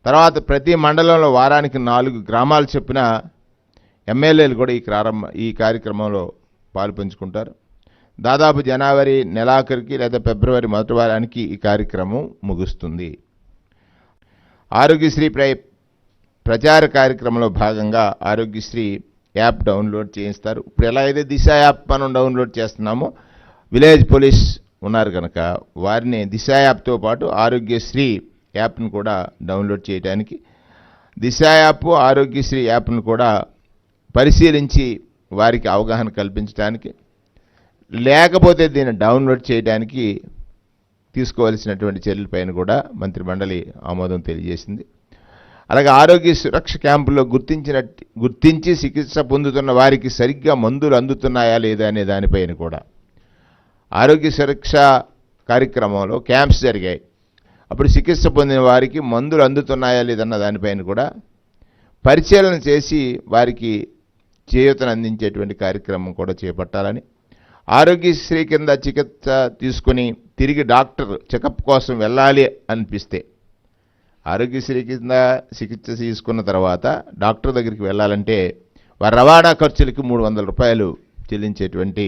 తర్వాత ప్రతి మండలంలో వారానికి 4 గ్రామాలు చొప్పున ఎమ్మెల్యేలు కూడా ఈ కార్యక్రమంలో పాలుపంచుకుంటారు. దాదాపు జనవరి నెలాఖరికి లేదా ఫిబ్రవరి మొదటి వారానికి ఈ కార్యక్రమం ముగుస్తుంది. ఆరోగ్యశ్రీ ప్రచార కార్యక్రమంలో భాగంగా ఆరోగ్యశ్రీ యాప్ డౌన్లోడ్ చేయిస్తారు. ఇప్పుడు ఎలా అయితే దిశ యాప్ మనం డౌన్లోడ్ చేస్తున్నామో విలేజ్ పోలీస్ ఉన్నారు కనుక వారిని దిశ యాప్తో పాటు ఆరోగ్యశ్రీ యాప్ను కూడా డౌన్లోడ్ చేయడానికి దిశ యాప్ ఆరోగ్యశ్రీ యాప్ను కూడా పరిశీలించి వారికి అవగాహన కల్పించడానికి లేకపోతే దీన్ని డౌన్లోడ్ చేయడానికి తీసుకోవాల్సినటువంటి చర్యలపైన కూడా మంత్రిమండలి ఆమోదం తెలియజేసింది. అలాగే ఆరోగ్య సురక్ష క్యాంపుల్లో గుర్తించి చికిత్స పొందుతున్న వారికి సరిగ్గా మందులు అందుతున్నాయా లేదా అనే దానిపైన కూడా ఆరోగ్య సురక్ష కార్యక్రమంలో క్యాంప్స్ జరిగాయి. అప్పుడు చికిత్స పొందిన వారికి మందులు అందుతున్నాయా లేదన్న దానిపైన కూడా పరిశీలన చేసి వారికి చేయూతను అందించేటువంటి కార్యక్రమం కూడా చేపట్టాలని, ఆరోగ్యశ్రీ కింద చికిత్స తీసుకుని తిరిగి డాక్టర్ చెకప్ కోసం వెళ్ళాలి అనిపిస్తే ఆరోగ్యశ్రీ కింద చికిత్స తీసుకున్న తర్వాత డాక్టర్ దగ్గరికి వెళ్ళాలంటే వారి రవాణా ఖర్చులకి 300 రూపాయలు చెల్లించేటువంటి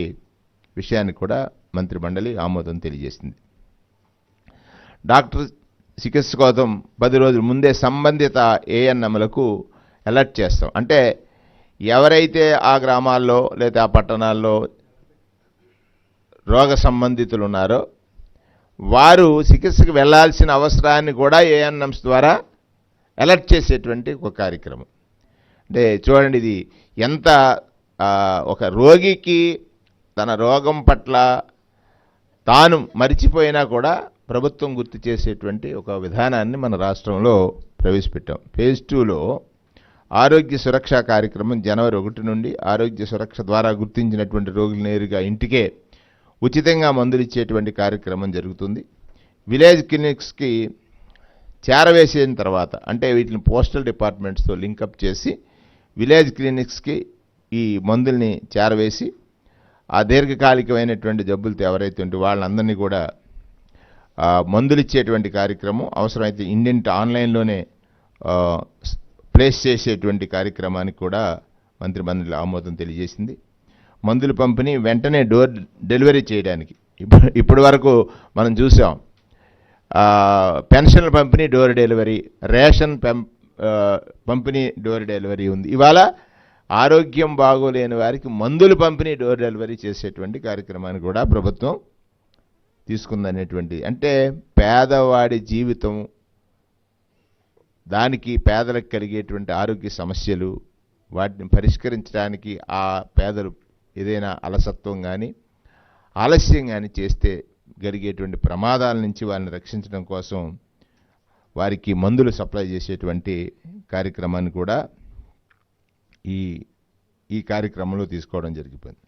విషయాన్ని కూడా మంత్రిమండలి ఆమోదం తెలియజేసింది. డాక్టర్ చికిత్స కోసం 10 రోజుల ముందే సంబంధిత ఏఎన్ఎంలకు అలర్ట్ చేస్తాం. అంటే ఎవరైతే ఆ గ్రామాల్లో లేదా ఆ పట్టణాల్లో రోగ సంబంధితులు ఉన్నారో వారు చికిత్సకు వెళ్లాల్సిన అవసరాన్ని కూడా ఏఎన్ఎంస్ ద్వారా అలర్ట్ చేసేటువంటి ఒక కార్యక్రమం. అంటే చూడండి, ఇది ఎంత ఒక రోగికి తన రోగం పట్ల తాను మరిచిపోయినా కూడా ప్రభుత్వం గుర్తు చేసేటువంటి ఒక విధానాన్ని మన రాష్ట్రంలో ప్రవేశపెట్టాం. ఫేజ్ 2లో ఆరోగ్య సురక్ష కార్యక్రమం జనవరి 1 నుండి ఆరోగ్య సురక్ష ద్వారా గుర్తించినటువంటి రోగులు నేరుగా ఇంటికే ఉచితంగా మందులు ఇచ్చేటువంటి కార్యక్రమం జరుగుతుంది. విలేజ్ క్లినిక్స్కి చేరవేసిన తర్వాత, అంటే వీటిని పోస్టల్ డిపార్ట్మెంట్స్తో లింకప్ చేసి విలేజ్ క్లినిక్స్కి ఈ మందుల్ని చేరవేసి ఆ దీర్ఘకాలికమైనటువంటి జబ్బులతో ఎవరైతే ఉంటే వాళ్ళందరినీ కూడా మందులు ఇచ్చేటువంటి కార్యక్రమం, అవసరమైతే ఇండియన్ ఆన్లైన్లోనే ప్లేస్ చేసేటువంటి కార్యక్రమానికి కూడా మంత్రిమండలి ఆమోదం తెలియజేసింది. మందుల పంపిణీ వెంటనే డోర్ డెలివరీ చేయడానికి ఇప్పటి వరకు మనం చూసాం. పెన్షన్ల పంపిణీ డోర్ డెలివరీ, రేషన్ పంపిణీ డోర్ డెలివరీ ఉంది. ఇవాళ ఆరోగ్యం బాగోలేని వారికి మందుల పంపిణీ డోర్ డెలివరీ చేసేటువంటి కార్యక్రమాన్ని కూడా ప్రభుత్వం తీసుకుందనేటువంటి, అంటే పేదవాడి జీవితం, దానికి పేదలకు కలిగేటువంటి ఆరోగ్య సమస్యలు, వాటిని పరిష్కరించడానికి ఆ పేదలు ఏదైనా అలసత్వం కానీ ఆలస్యం కానీ చేస్తే జరిగేటువంటి ప్రమాదాల నుంచి వారిని రక్షించడం కోసం వారికి మందులు సప్లై చేసేటువంటి కార్యక్రమాన్ని కూడా ఈ కార్యక్రమంలో తీసుకోవడం జరిగిపోయింది.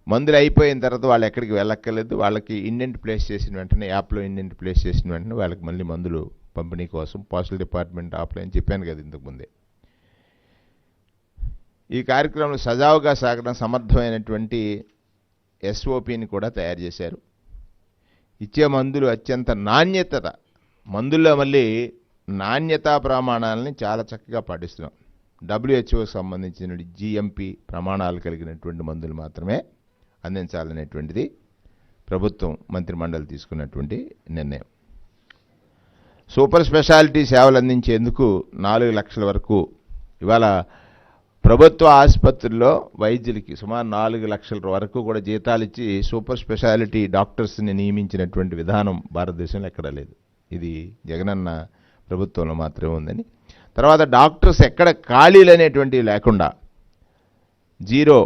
మందులు అయిపోయిన తర్వాత వాళ్ళు ఎక్కడికి వెళ్ళక్కర్లేదు. వాళ్ళకి ఇండెంట్ ప్లేస్ చేసిన వెంటనే, యాప్లో ఇండెంట్ ప్లేస్ చేసిన వెంటనే వాళ్ళకి మళ్ళీ మందులు పంపిణీ కోసం పోస్టల్ డిపార్ట్మెంట్ ఆఫ్లైన్ చెప్పాను కదా ఇంతకుముందే. ఈ కార్యక్రమంలో సజావుగా సాగడం సమర్థమైనటువంటి ఎస్ఓపిని కూడా తయారు చేశారు. ఇచ్చే మందులు అత్యంత మందుల్లో మళ్ళీ నాణ్యతా ప్రమాణాలని చాలా చక్కగా పాటిస్తున్నాం. WHOకి సంబంధించిన GMP ప్రమాణాలు కలిగినటువంటి మందులు మాత్రమే అందించాలనేటువంటిది ప్రభుత్వం మంత్రిమండలి తీసుకున్నటువంటి నిర్ణయం. సూపర్ స్పెషాలిటీ సేవలు అందించేందుకు 4 లక్షల వరకు ఇవాళ ప్రభుత్వ ఆసుపత్రుల్లో వైద్యులకి సుమారు 4 లక్షల వరకు కూడా జీతాలు ఇచ్చి సూపర్ స్పెషాలిటీ డాక్టర్స్ని నియమించినటువంటి విధానం భారతదేశంలో ఎక్కడా లేదు. ఇది జగనన్న ప్రభుత్వంలో మాత్రమే ఉందని. తర్వాత డాక్టర్స్ ఎక్కడ ఖాళీలు అనేటువంటివి లేకుండా 0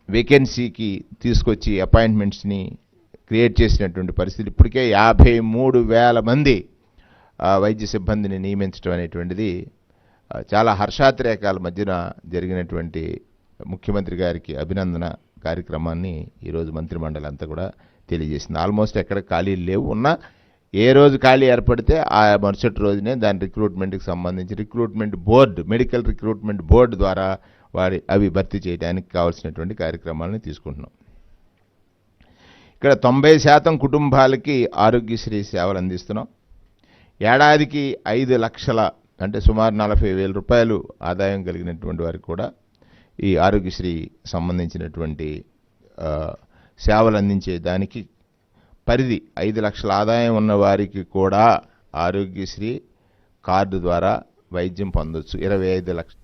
వేకెన్సీకి తీసుకొచ్చి అపాయింట్మెంట్స్ని క్రియేట్ చేసినటువంటి పరిస్థితి. ఇప్పటికే 53,000 మంది వైద్య సిబ్బందిని నియమించడం అనేటువంటిది చాలా హర్షాతిరేకాల మధ్యన జరిగినటువంటి ముఖ్యమంత్రి గారికి అభినందన కార్యక్రమాన్ని ఈరోజు మంత్రిమండలి అంతా కూడా తెలియజేసింది. ఆల్మోస్ట్ ఎక్కడ ఖాళీలు లేవు. ఉన్నా ఏ రోజు ఖాళీ ఏర్పడితే ఆ మరుసటి రోజునే దాని రిక్రూట్మెంట్కి సంబంధించి recruitment board, medical recruitment board ద్వారా అవి భర్తీ చేయడానికి కావాల్సినటువంటి కార్యక్రమాలను తీసుకుంటున్నాం. ఇక్కడ 90% కుటుంబాలకి ఆరోగ్యశ్రీ సేవలు అందిస్తున్నాం. ఏడాదికి 5 లక్షల అంటే సుమారు 40,000 రూపాయలు ఆదాయం కలిగినటువంటి వారికి కూడా ఈ ఆరోగ్యశ్రీ సంబంధించినటువంటి సేవలు అందించే దానికి పరిధి 5 లక్షల ఆదాయం ఉన్న వారికి కూడా ఆరోగ్యశ్రీ కార్డు ద్వారా వైద్యం పొందొచ్చు. 25 లక్షల